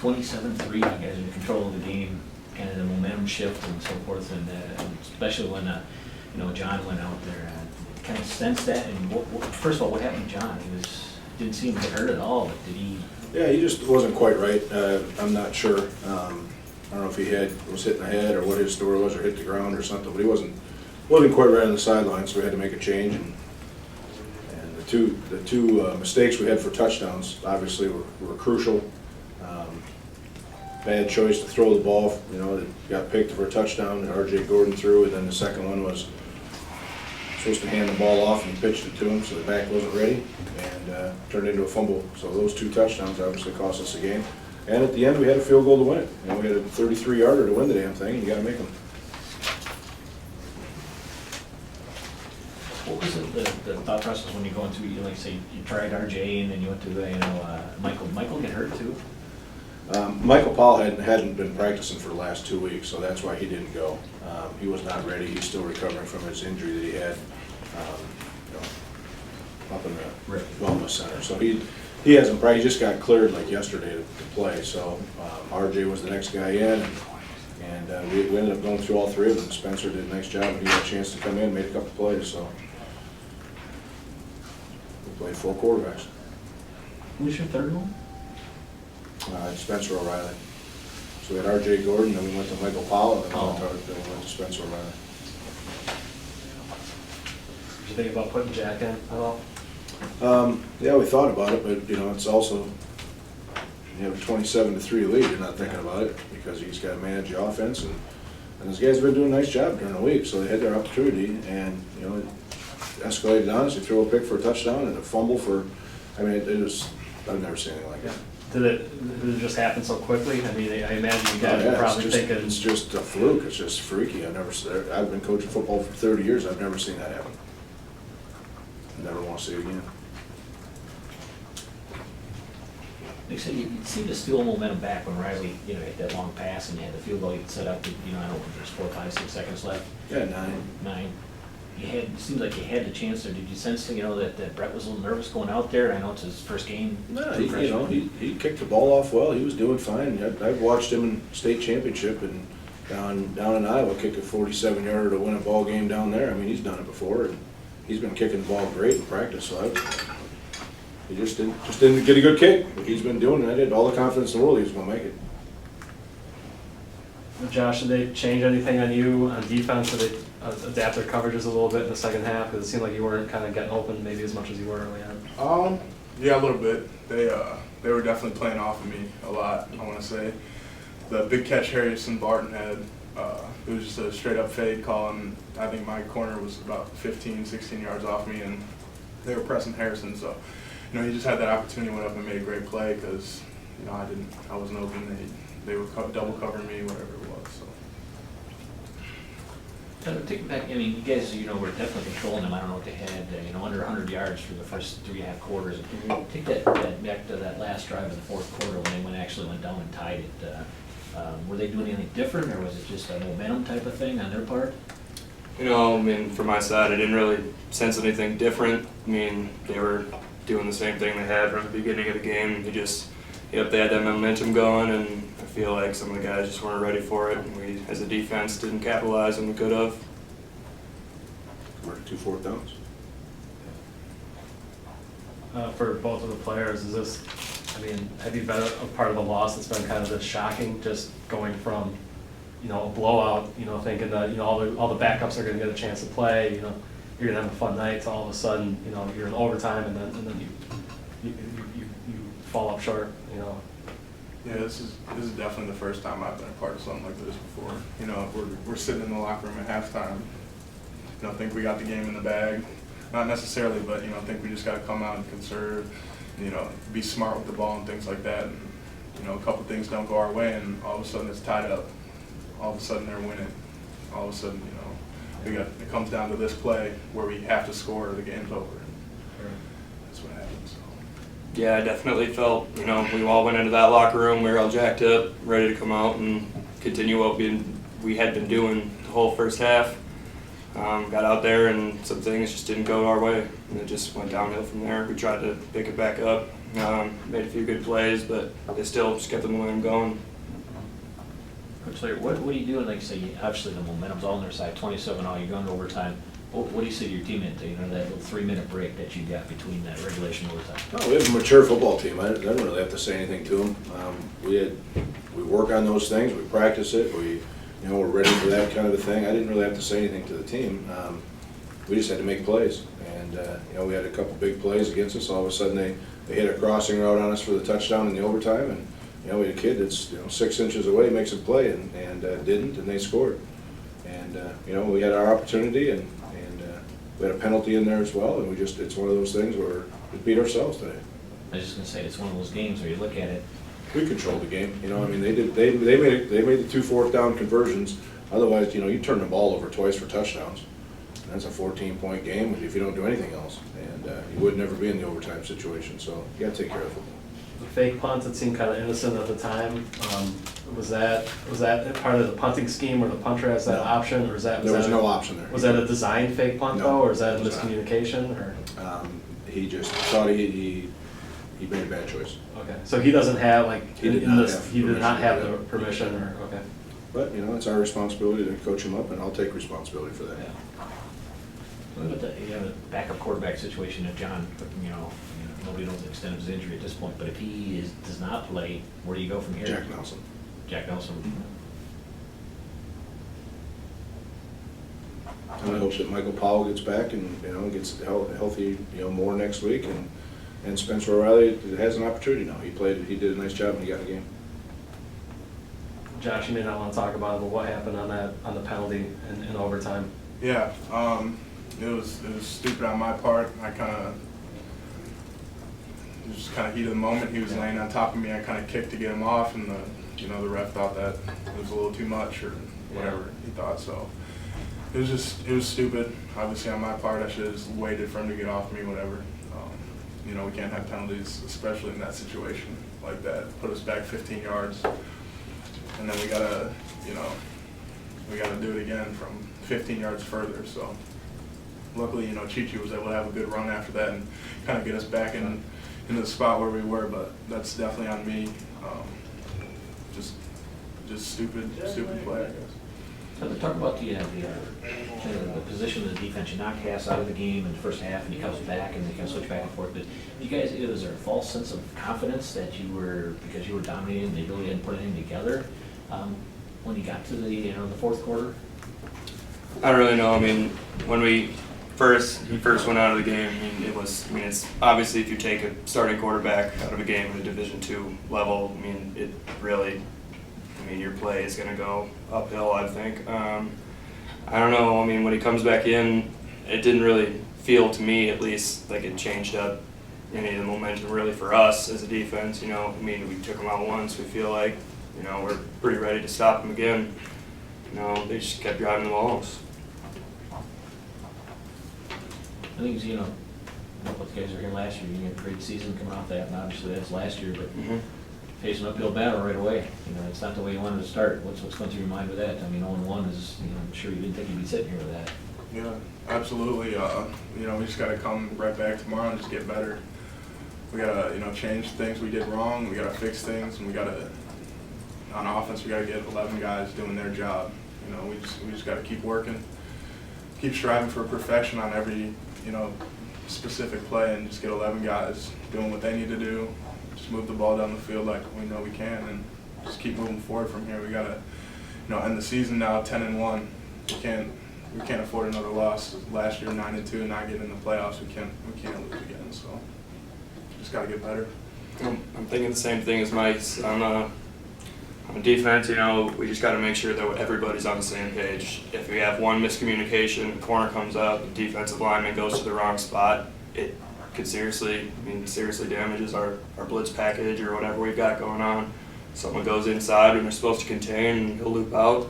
27-3, you guys are in control of the game, kind of the momentum shift and so forth, and especially when John went out there. Kind of sensed that. And first of all, what happened to John? Didn't seem to get hurt at all, but did he? Yeah, he just wasn't quite right. I'm not sure. I don't know if he was hitting the head or what his story was, or hit the ground or something. But he wasn't quite right on the sideline, so we had to make a change. And the two mistakes we had for touchdowns obviously were crucial. Bad choice to throw the ball. That got picked for a touchdown. R.J. Gordon threw, and then the second one was supposed to hand the ball off, and he pitched it to him, so the back wasn't ready, and turned into a fumble. So those two touchdowns obviously cost us the game. And at the end, we had a field goal to win it. We had a 33-yarder to win the damn thing, and you got to make them. What was the thought process when you go into, like say, you tried RJ and then you went to Michael? Michael get hurt too? Michael Powell hadn't been practicing for the last 2 weeks, so that's why he didn't go. He was not ready. He's still recovering from his injury that he had up in the wellness center. So he hasn't probably just got cleared like yesterday to play. So RJ was the next guy in, and we ended up going through all three of them. Spencer did a nice job, and he got a chance to come in, made a couple plays. So we played 4 quarterbacks. Who's your third one? Spencer O'Reilly. So we had R.J. Gordon, then we went to Michael Powell, and then we went to Spencer O'Reilly. Did you think about putting Jack in at all? Yeah, we thought about it, but it's also, you have a 27-3 lead. You're not thinking about it because he's got to manage the offense, and those guys have been doing a nice job during the week. So they had their opportunity, and it escalated on us. He threw a pick for a touchdown and a fumble for. It was. I've never seen anything like that. Did it just happen so quickly? I imagine you guys were probably thinking it's just a fluke. It's just freaky. I've been coaching football for 30 years. I've never seen that happen. I never want to see it again. Like I said, you seemed to steal momentum back when Riley, hit that long pass and you had the field goal you set up. I don't know if there's 4, 5, 6 seconds left. Yeah, 9. It seemed like you had the chance there. Did you sense, that Brett was a little nervous going out there? I know it's his first game. No, he kicked the ball off well. He was doing fine. I've watched him in state championship and down in Iowa kick a 47-yarder to win a ball game down there. He's done it before, and he's been kicking the ball great in practice. So he just didn't get a good kick. But he's been doing it. I had all the confidence in the world he was going to make it. Josh, did they change anything on you on defense? Did they adapt their coverages a little bit in the second half? Because it seemed like you weren't kind of getting open maybe as much as you were early on. Yeah, a little bit. They were definitely playing off of me a lot, I want to say. The big catch Harrison Barton had, it was just a straight up fade call, and I think my corner was about 15, 16 yards off me, and they were pressing Harrison. So, he just had that opportunity, went up and made a great play because, I wasn't open. They were double covering me, whatever it was. So. Take back. You guys, were definitely controlling them. I don't know what they had. Under 100 yards for the first 3.5 quarters. Take that back to that last drive of the fourth quarter when they actually went down and tied it. Were they doing anything different, or was it just a momentum type of thing on their part? From my side, I didn't really sense anything different. They were doing the same thing they had from the beginning of the game. They had that momentum going, and I feel like some of the guys just weren't ready for it, and we, as a defense, didn't capitalize when we could have. We're 2 4th downs. For both of the players, is this, have you been a part of a loss that's been kind of this shocking, just going from, a blowout, thinking that, all the backups are going to get a chance to play, you're going to have a fun night, to all of a sudden, you're in overtime, and then you fall up short, Yeah, this is definitely the first time I've been a part of something like this before. We're sitting in the locker room at halftime. Think we got the game in the bag. Not necessarily, but think we just got to come out and conserve. Be smart with the ball and things like that. And a couple things don't go our way, and all of a sudden it's tied up. All of a sudden they're winning. All of a sudden, it comes down to this play where we have to score or the game's over. That's what happens. So. Yeah, I definitely felt, we all went into that locker room, we were all jacked up, ready to come out and continue what we had been doing the whole first half. Got out there and some things just didn't go our way, and it just went downhill from there. We tried to pick it back up, made a few good plays, but they still just kept the momentum going. Coach Sawyer, what are you doing? Like you say, obviously the momentum's all on their side, 27-all, you're going to overtime. What do you say to your teammates, that little 3-minute break that you got between that regulation and overtime? No, we have a mature football team. I don't really have to say anything to them. We work on those things, we practice it, we're ready for that kind of a thing. I didn't really have to say anything to the team. We just had to make plays. And, we had a couple big plays against us. All of a sudden, they hit a crossing route on us for the touchdown in the overtime. And, we had a kid that's, 6 inches away, makes a play, and didn't, and they scored. And, we had our opportunity, and we had a penalty in there as well, and it's one of those things where we beat ourselves today. I was just gonna say, it's one of those games where you look at it, We controlled the game, they made the 2 4th down conversions. Otherwise, you turn the ball over twice for touchdowns. And that's a 14-point game if you don't do anything else. And you would never be in the overtime situation, so you gotta take care of it. The fake punt, it seemed kind of innocent at the time. Was that part of the punting scheme where the punter has that No. option, or is that? There was no option there. Was that a design fake punt No, though, or is that a it was not. miscommunication, or? He just thought he made a bad choice. Okay, so he doesn't have, like, He did in not this, have he did not permission have to the do that. permission, or, okay. But, it's our responsibility to coach him up, and I'll take responsibility for that. yeah. What about you have a backup quarterback situation that John, nobody knows the extent of his injury at this point, but if he does not play, where do you go from here? Jack Nelson. Jack Nelson. And I hope that Michael Powell gets back and, gets healthy, more next week, and Spencer O'Reilly has an opportunity now. He did a nice job and he got a game. Josh, you may not want to talk about it, but what happened on the penalty in overtime? Yeah, it was stupid on my part. It was just kind of heat of the moment. He was laying on top of me. I kind of kicked to get him off, and the ref thought that it was a little too much or whatever he thought. So it was stupid. Obviously on my part, I should have just waited for him to get off me, whatever. We can't have penalties, especially in that situation like that. Put us back 15 yards, and then we gotta do it again from 15 yards further. So luckily, Chi-Chi was able to have a good run after that and kind of get us back into the spot where we were. But that's definitely on me. Just stupid play, I guess. Talk about the position of the defense. You knock Haas out of the game in the first half, and he comes back, and they kind of switch back and forth. But you guys, was there a false sense of confidence that because you were dominating, they really didn't put anything together when you got to the fourth quarter? I don't really know. When he first went out of the game, it's obviously if you take a starting quarterback out of a game at a Division II level, it really, your play is going to go uphill, I think. I don't know. When he comes back in, it didn't really feel to me, at least, like it changed up any of the momentum really for us as a defense. We took him out once. We feel like, we're pretty ready to stop him again. They just kept driving the balls. I think, both guys were here last year. You had a great season coming off that, and obviously that's last year, but facing an uphill battle right away. It's not the way you wanted to start. What's going through your mind with that? 0-1 is, I'm sure you didn't think you'd be sitting here with that. Yeah, absolutely. We just got to come right back tomorrow and just get better. We got to, change things we did wrong. We got to fix things, and we got to, on offense, we got to get 11 guys doing their job. We just got to keep working, keep striving for perfection on every, specific play, and just get 11 guys doing what they need to do. Just move the ball down the field like we know we can, and just keep moving forward from here. We got to, end the season now 10-1. We can't afford another loss. Last year 9-2, not getting in the playoffs. We can't lose again. So just got to get better. I'm thinking the same thing as Mike's. On defense, we just got to make sure that everybody's on the same page. If we have one miscommunication, the corner comes up, the defensive lineman goes to the wrong spot, it could seriously damages our blitz package or whatever we've got going on. Someone goes inside when they're supposed to contain, and he'll loop out.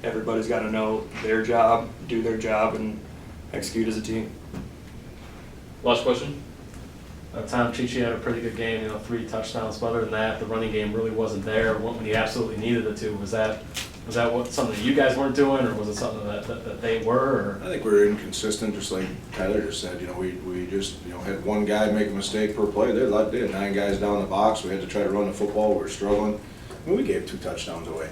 Everybody's got to know their job, do their job, and execute as a team. Last question. Tom Chi-Chi had a pretty good game, 3 touchdowns, but other than that, the running game really wasn't there when he absolutely needed it to. Was that Was that something you guys weren't doing, or was it something that they were? I think we were inconsistent, just like Tyler just said. You know, we just, you know, had one guy make a mistake per play. They had 9 guys down the box. We had to try to run the football. We were struggling. I mean, we gave 2 touchdowns away.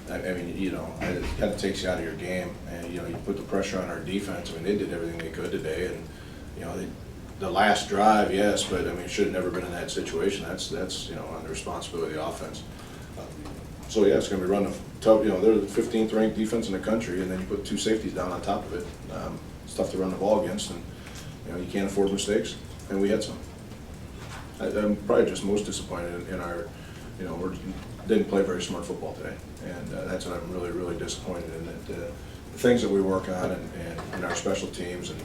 Yeah. I mean, you know, it kind of takes you out of your game, and you know, you put the pressure on our defense. I mean, they did everything they could today, and you know, the last drive, yes, but I mean, should have never been in that situation. That's you know, on the responsibility of the offense. So yeah, it's going to be run tough. You know, they're the 15th ranked defense in the country, and then you put 2 safeties down on top of it. It's tough to run the ball against, and you know, you can't afford mistakes, and we had some. I'm probably just most disappointed in our, you know, we didn't play very smart football today, and that's what I'm really, really disappointed in. That the things that we work on and in our special teams and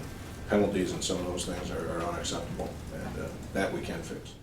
penalties and some of those things are unacceptable, and that we can fix.